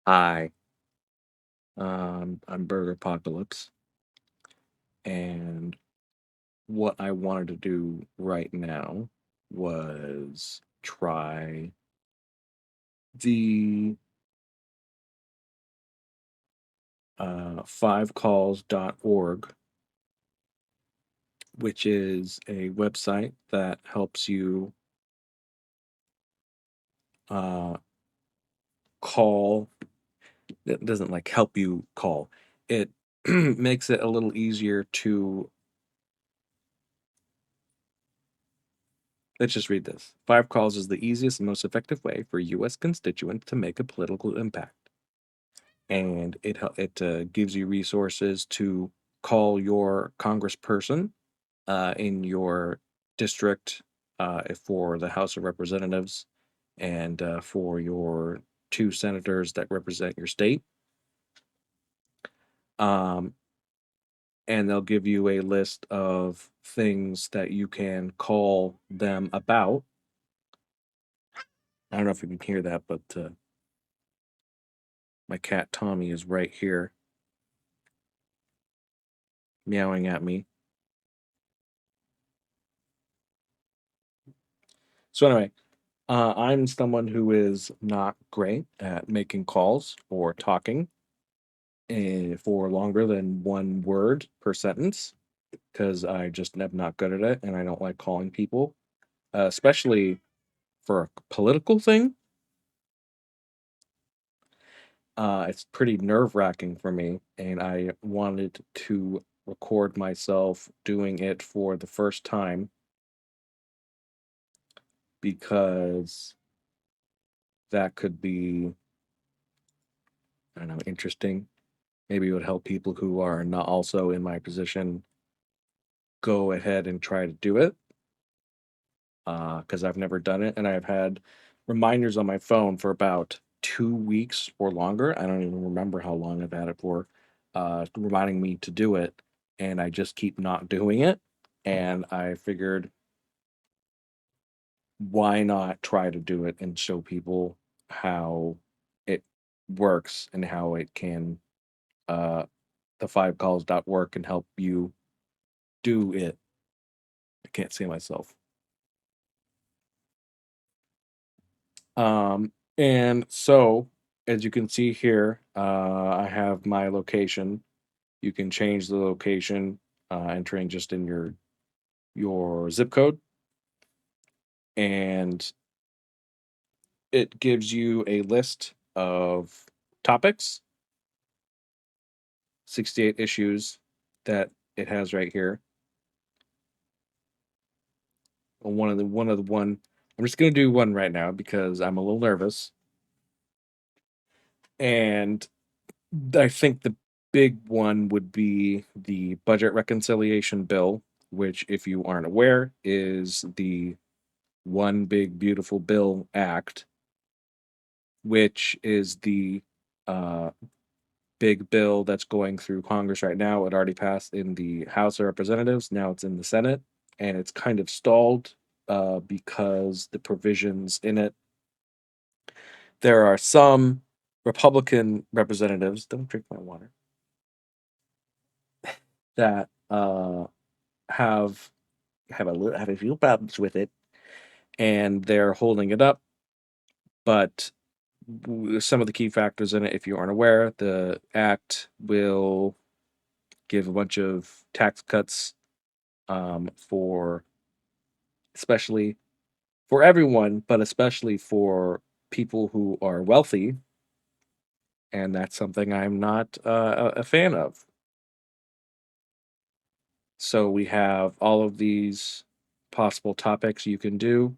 Hi, I'm Burger Apocalypse, and what I wanted to do right now was try the 5calls.org, which is a website that helps you uh, call. It doesn't like help you call. It makes it a little easier to. Let's just read this. 5calls is the easiest and most effective way for U.S. constituents to make a political impact. And it gives you resources to call your congressperson in your district, for the House of Representatives, and for your two senators that represent your state. Um, and they'll give you a list of things that you can call them about. I don't know if you can hear that, but my cat Tommy is right here meowing at me. So anyway, I'm someone who is not great at making calls or talking for longer than one word per sentence because I just am not good at it and I don't like calling people, especially for a political thing. It's pretty nerve wracking for me, and I wanted to record myself doing it for the first time because that could be, I don't know, interesting. Maybe it would help people who are not also in my position go ahead and try to do it because I've never done it and I've had reminders on my phone for about 2 weeks or longer. I don't even remember how long I've had it for, reminding me to do it, and I just keep not doing it. And I figured, why not try to do it and show people how it works and how it can, uh, the 5calls.org can help you do it. I can't see myself. And so, as you can see here, I have my location. You can change the location, entering just in your zip code, and it gives you a list of topics, 68 issues that it has right here. One. I'm just gonna do one right now because I'm a little nervous, and I think the big one would be the budget reconciliation bill, which, if you aren't aware, is the One Big Beautiful Bill Act, which is the uh, big bill that's going through Congress right now. It already passed in the House of Representatives. Now it's in the Senate, and it's kind of stalled because the provisions in it. There are some Republican representatives. Don't drink my water. That have have a few problems with it, and they're holding it up. But some of the key factors in it, if you aren't aware, the act will give a bunch of tax cuts, for especially for everyone, but especially for people who are wealthy, and that's something I'm not a fan of. So we have all of these possible topics you can do,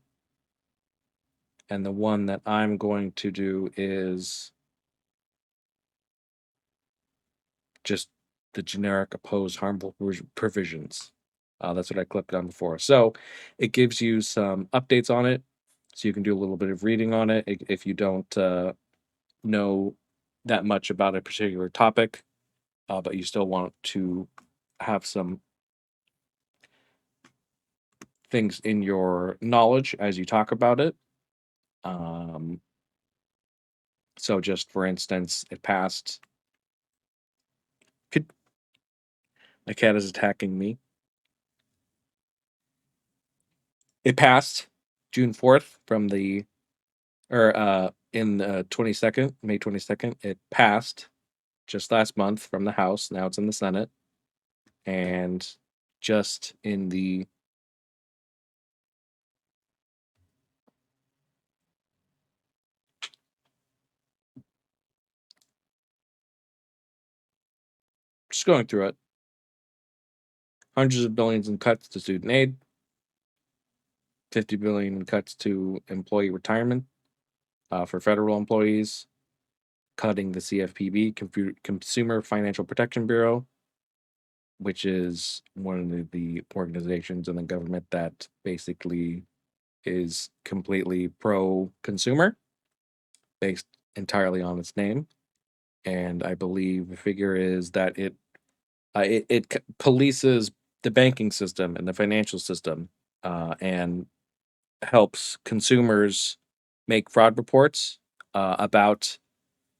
and the one that I'm going to do is just the generic oppose harmful provisions. That's what I clicked on before. So it gives you some updates on it. So you can do a little bit of reading on it if you don't know that much about a particular topic, but you still want to have some things in your knowledge as you talk about it. Um, So, just for instance, it passed. Could, my cat is attacking me. It passed June 4th from the or in 22nd, May 22nd. It passed just last month from the House. Now it's in the Senate, and just in the just going through it, hundreds of billions in cuts to student aid, 50 billion in cuts to employee retirement for federal employees, cutting the CFPB, Consumer Financial Protection Bureau, which is one of the organizations in the government that basically is completely pro consumer, based entirely on its name. And I believe the figure is that it polices the banking system and the financial system, and helps consumers make fraud reports about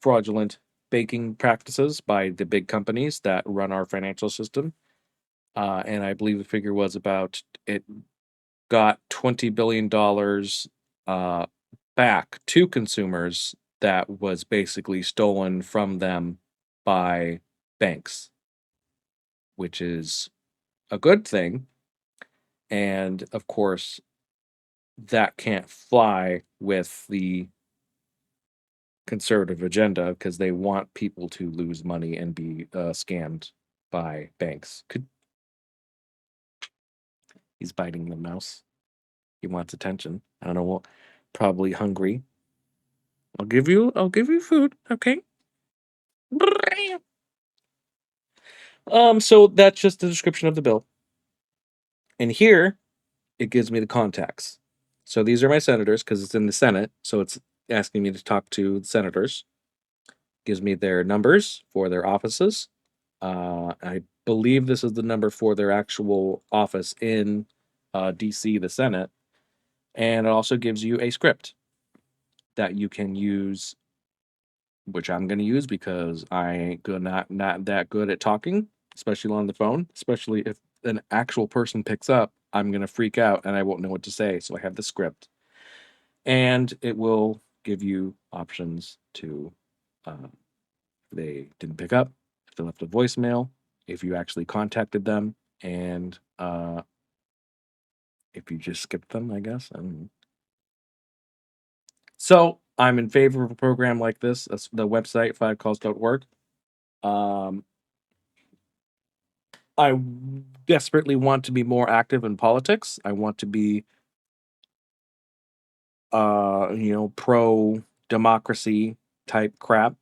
fraudulent banking practices by the big companies that run our financial system. And I believe the figure was about it got $20 billion back to consumers that was basically stolen from them by banks, which is a good thing. And of course, that can't fly with the conservative agenda because they want people to lose money and be scammed by banks. He's biting the mouse. He wants attention. I don't know what. Probably hungry. I'll give you food. Okay. So that's just the description of the bill. And here it gives me the contacts. So these are my senators because it's in the Senate. So it's asking me to talk to the senators. Gives me their numbers for their offices. I believe this is the number for their actual office in DC, the Senate. And it also gives you a script that you can use, which I'm going to use because I ain't good, not that good at talking, especially on the phone. Especially if an actual person picks up, I'm going to freak out and I won't know what to say. So I have the script, and it will give you options to, if they didn't pick up, if they left a voicemail, if you actually contacted them, and if you just skipped them, I guess. So I'm in favor of a program like this. That's the website, fivecalls.org. Um, I desperately want to be more active in politics. I want to be, pro democracy type crap.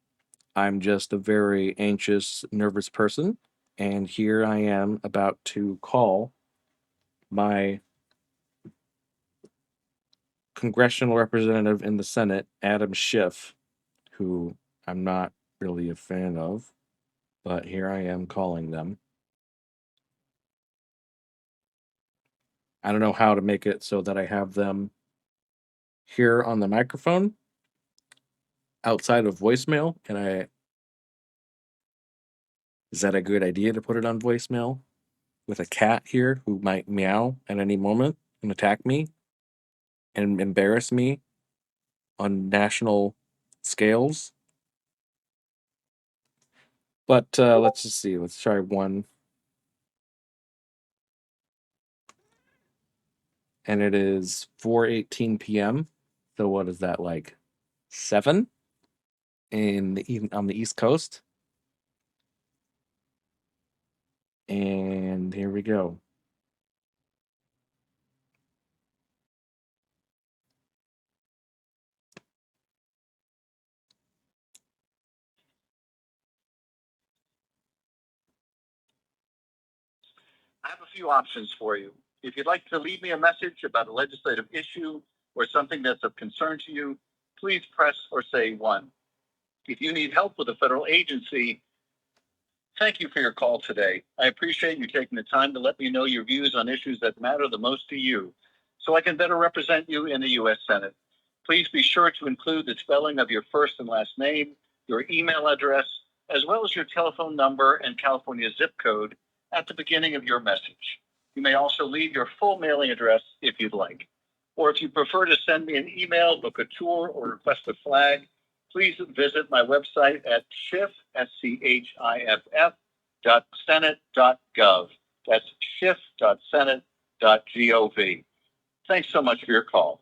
I'm just a very anxious, nervous person. And here I am about to call my congressional representative in the Senate, Adam Schiff, who I'm not really a fan of, but here I am calling them. I don't know how to make it so that I have them here on the microphone outside of voicemail. Is that a good idea to put it on voicemail with a cat here who might meow at any moment and attack me and embarrass me on national scales? But let's just see. Let's try one. And it is 4:18 p.m. So what is that, like 7 on the East Coast? And here we go. I have a few options for you. If you'd like to leave me a message about a legislative issue or something that's of concern to you, please press or say 1. If you need help with a federal agency, thank you for your call today. I appreciate you taking the time to let me know your views on issues that matter the most to you so I can better represent you in the U.S. Senate. Please be sure to include the spelling of your first and last name, your email address, as well as your telephone number and California zip code at the beginning of your message. You may also leave your full mailing address if you'd like. Or if you prefer to send me an email, book a tour, or request a flag, please visit my website at schiff, SCHIFF, .senate.gov. That's schiff.senate.gov. Thanks so much for your call.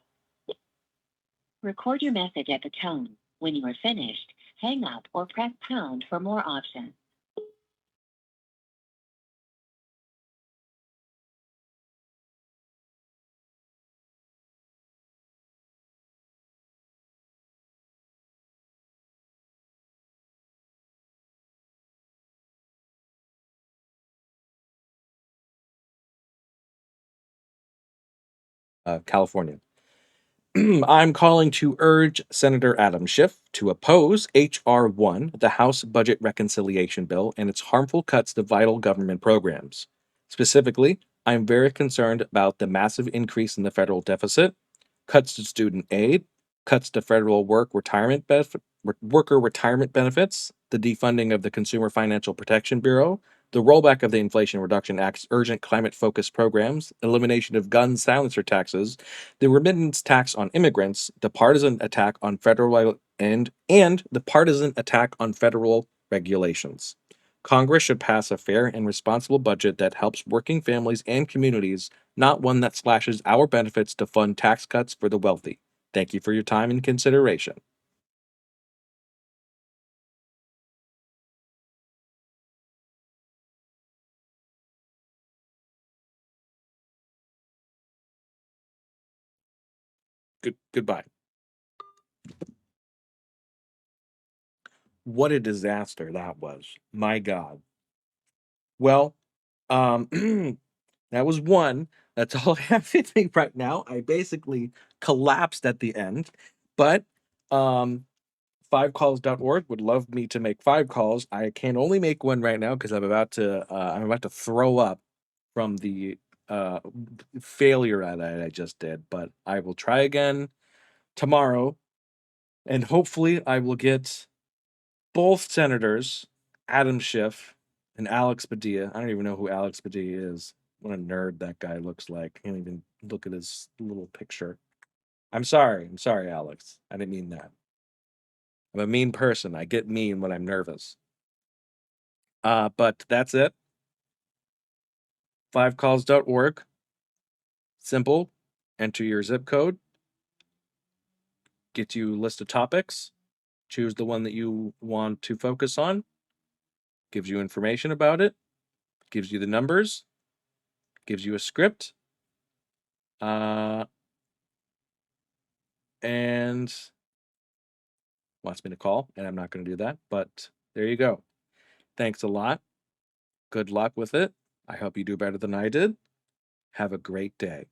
Record your message at the tone. When you are finished, hang up or press pound for more options. California. I'm calling to urge Senator Adam Schiff to oppose H.R. 1, the House Budget Reconciliation Bill, and its harmful cuts to vital government programs. Specifically, I'm very concerned about the massive increase in the federal deficit, cuts to student aid, cuts to federal worker retirement benefits, the defunding of the Consumer Financial Protection Bureau, the rollback of the Inflation Reduction Act's urgent climate-focused programs, elimination of gun silencer taxes, the remittance tax on immigrants, the partisan attack on and the partisan attack on federal regulations. Congress should pass a fair and responsible budget that helps working families and communities, not one that slashes our benefits to fund tax cuts for the wealthy. Thank you for your time and consideration. Goodbye. What a disaster that was. My God. Well, um, that was one. That's all I have in me right now. I basically collapsed at the end, but um, fivecalls.org would love me to make 5 calls. I can only make one right now because I'm about to throw up from the uh, failure that I just did. But I will try again tomorrow, and hopefully I will get both senators, Adam Schiff and Alex Padilla. I don't even know who Alex Padilla is. What a nerd that guy looks like. Can't even look at his little picture. I'm sorry. I'm sorry, Alex. I didn't mean that. I'm a mean person. I get mean when I'm nervous. But that's it. Fivecalls.org. Simple. Enter your zip code. Get you a list of topics. Choose the one that you want to focus on. Gives you information about it. Gives you the numbers. Gives you a script. And wants me to call, and I'm not going to do that. But there you go. Thanks a lot. Good luck with it. I hope you do better than I did. Have a great day.